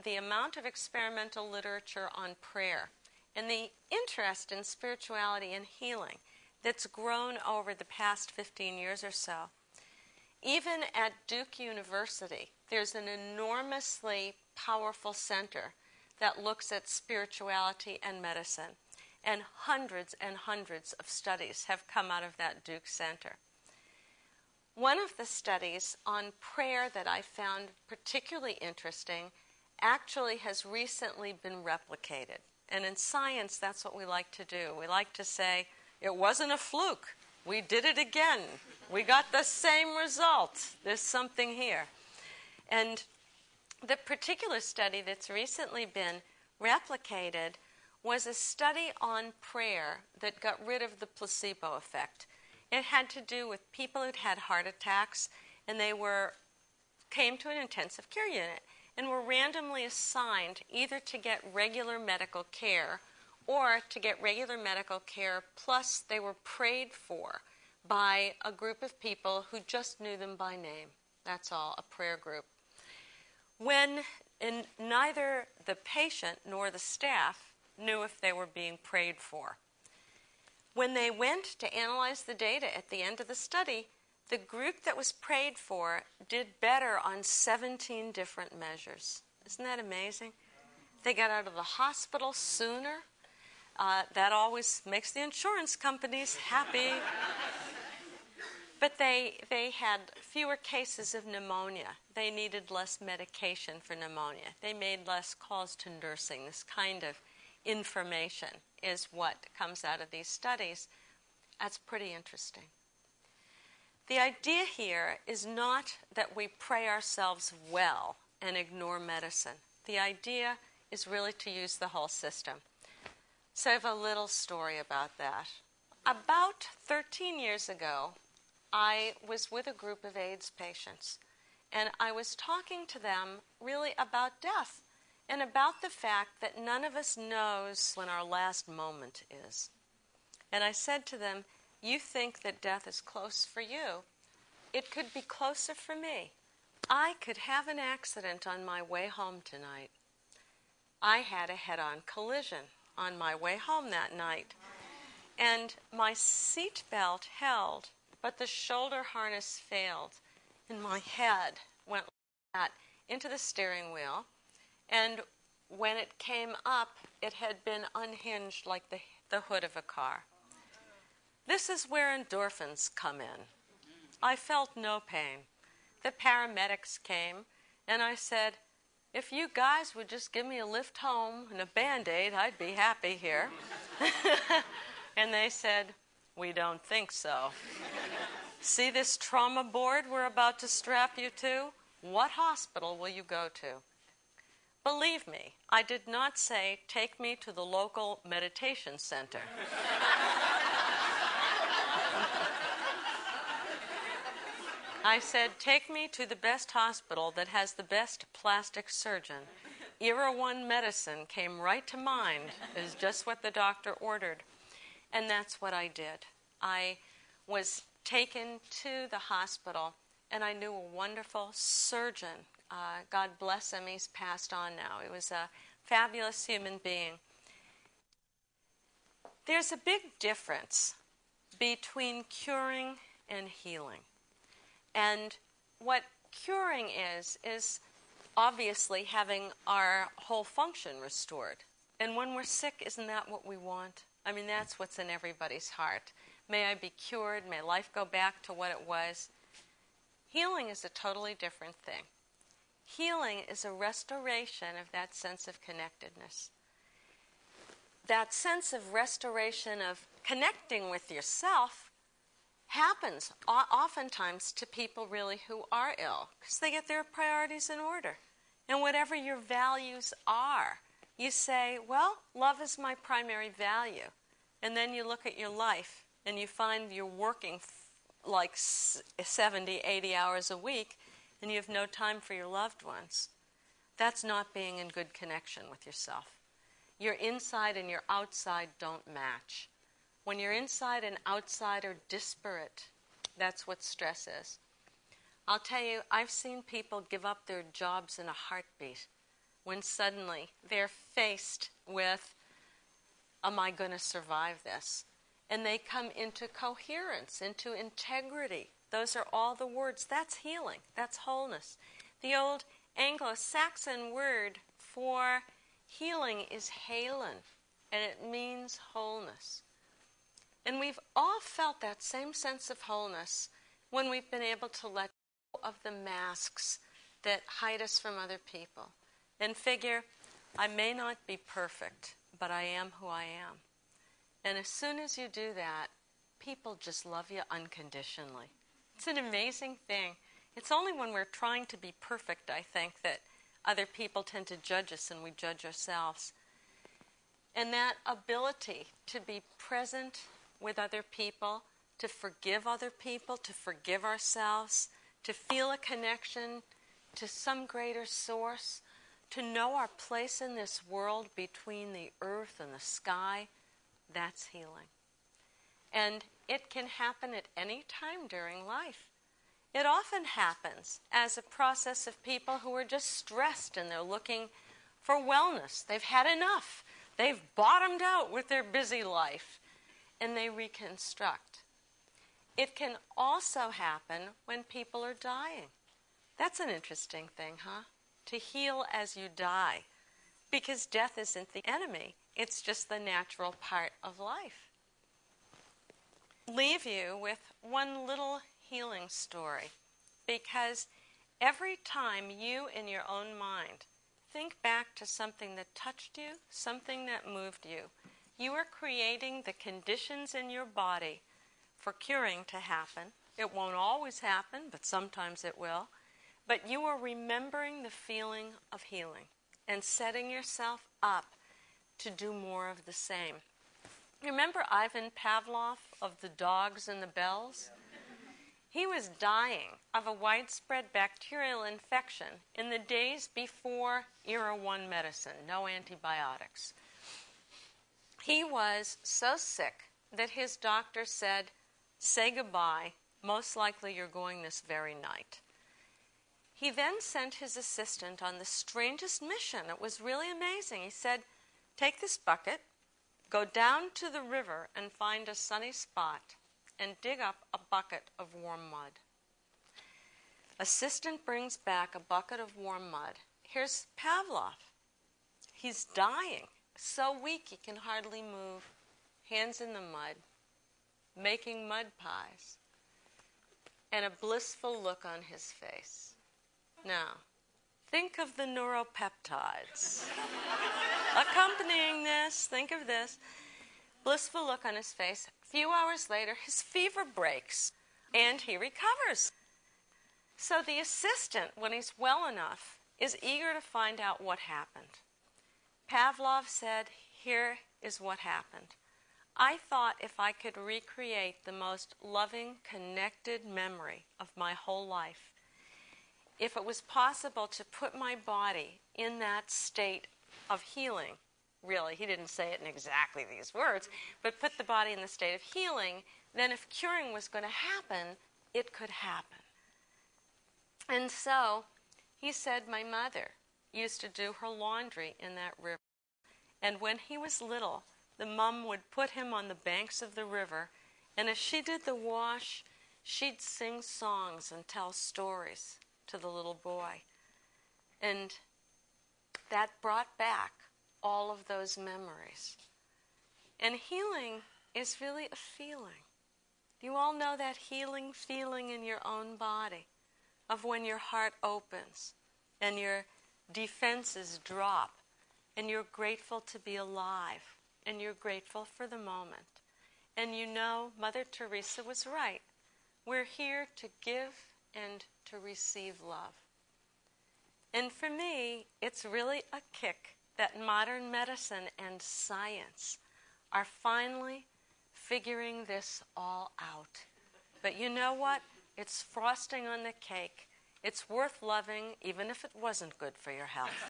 the amount of experimental literature on prayer and the interest in spirituality and healing that's grown over the past 15 years or so. Even at Duke University, there's an enormously powerful center that looks at spirituality and medicine. And hundreds of studies have come out of that Duke Center. One of the studies on prayer that I found particularly interesting actually has recently been replicated. And in science, that's what we like to do. We like to say, it wasn't a fluke. We did it again. We got the same result. There's something here. And the particular study that's recently been replicated was a study on prayer that got rid of the placebo effect. It had to do with people who'd had heart attacks, and they came to an intensive care unit and were randomly assigned either to get regular medical care or to get regular medical care, plus they were prayed for by a group of people who just knew them by name. That's all, a prayer group. When neither the patient nor the staff knew if they were being prayed for. When they went to analyze the data at the end of the study, the group that was prayed for did better on 17 different measures. Isn't that amazing? They got out of the hospital sooner. That always makes the insurance companies happy. But they had fewer cases of pneumonia. They needed less medication for pneumonia. They made less calls to nursing. This kind of information is what comes out of these studies. That's pretty interesting. The idea here is not that we pray ourselves well and ignore medicine. The idea is really to use the whole system. So I have a little story about that. About 13 years ago, I was with a group of AIDS patients, and I was talking to them really about death and about the fact that none of us knows when our last moment is. And I said to them, you think that death is close for you. It could be closer for me. I could have an accident on my way home tonight. I had a head-on collision on my way home that night. And my seat belt held, but the shoulder harness failed, and my head went like that into the steering wheel. And when it came up, it had been unhinged like the hood of a car. This is where endorphins come in. I felt no pain. The paramedics came, and I said, if you guys would just give me a lift home and a Band-Aid, I'd be happy here. And they said, we don't think so. See this trauma board we're about to strap you to? What hospital will you go to? Believe me, I did not say, take me to the local meditation center. I said, take me to the best hospital that has the best plastic surgeon. Era 1 medicine came right to mind, is just what the doctor ordered. And that's what I did. I was taken to the hospital, and I knew a wonderful surgeon. God bless him, he's passed on now. He was a fabulous human being. There's a big difference between curing and healing. And what curing is obviously having our whole function restored. And when we're sick, isn't that what we want? I mean, that's what's in everybody's heart. May I be cured, may life go back to what it was. Healing is a totally different thing. Healing is a restoration of that sense of connectedness. That sense of restoration of connecting with yourself happens oftentimes to people really who are ill, because they get their priorities in order. And whatever your values are, you say, well, love is my primary value. And then you look at your life and you find you're working like 70, 80 hours a week, and you have no time for your loved ones. That's not being in good connection with yourself. Your inside and your outside don't match. When your inside and outside are disparate, that's what stress is. I'll tell you, I've seen people give up their jobs in a heartbeat when suddenly they're faced with, am I going to survive this? And they come into coherence, into integrity. Those are all the words. That's healing. That's wholeness. The old Anglo-Saxon word for healing is halen, and it means wholeness. And we've all felt that same sense of wholeness when we've been able to let go of the masks that hide us from other people and figure, I may not be perfect, but I am who I am. And as soon as you do that, people just love you unconditionally. It's an amazing thing. It's only when we're trying to be perfect, I think, that other people tend to judge us and we judge ourselves. And that ability to be present with other people, to forgive other people, to forgive ourselves, to feel a connection to some greater source, to know our place in this world between the earth and the sky, that's healing. And it can happen at any time during life. It often happens as a process of people who are just stressed and they're looking for wellness. They've had enough. They've bottomed out with their busy life, and they reconstruct. It can also happen when people are dying. That's an interesting thing, huh? To heal as you die. Because death isn't the enemy. It's just the natural part of life. Leave you with one little healing story. Because every time you, in your own mind, think back to something that touched you, something that moved you, you are creating the conditions in your body for curing to happen. It won't always happen, but sometimes it will. But you are remembering the feeling of healing and setting yourself up to do more of the same. Remember Ivan Pavlov of the dogs and the bells? He was dying of a widespread bacterial infection in the days before Era 1 medicine, no antibiotics. He was so sick that his doctor said, say goodbye, most likely you're going this very night. He then sent his assistant on the strangest mission. It was really amazing. He said, take this bucket, go down to the river and find a sunny spot and dig up a bucket of warm mud. Assistant brings back a bucket of warm mud. Here's Pavlov. He's dying, so weak he can hardly move, hands in the mud, making mud pies, and a blissful look on his face. Now, think of the neuropeptides. Accompanying this, think of this. Blissful look on his face. A few hours later, his fever breaks, and he recovers. So the assistant, when he's well enough, is eager to find out what happened. Pavlov said, here is what happened. I thought if I could recreate the most loving, connected memory of my whole life, if it was possible to put my body in that state of healing, really, he didn't say it in exactly these words, but put the body in the state of healing, then if curing was going to happen, it could happen. And so he said my mother used to do her laundry in that river. And when he was little, the mom would put him on the banks of the river, and as she did the wash, she'd sing songs and tell stories to the little boy. And that brought back all of those memories. And healing is really a feeling. You all know that healing feeling in your own body of when your heart opens and your defenses drop and you're grateful to be alive and you're grateful for the moment. And you know Mother Teresa was right. We're here to give and to receive love. And for me, it's really a kick that modern medicine and science are finally figuring this all out. But you know what? It's frosting on the cake. It's worth loving, even if it wasn't good for your health.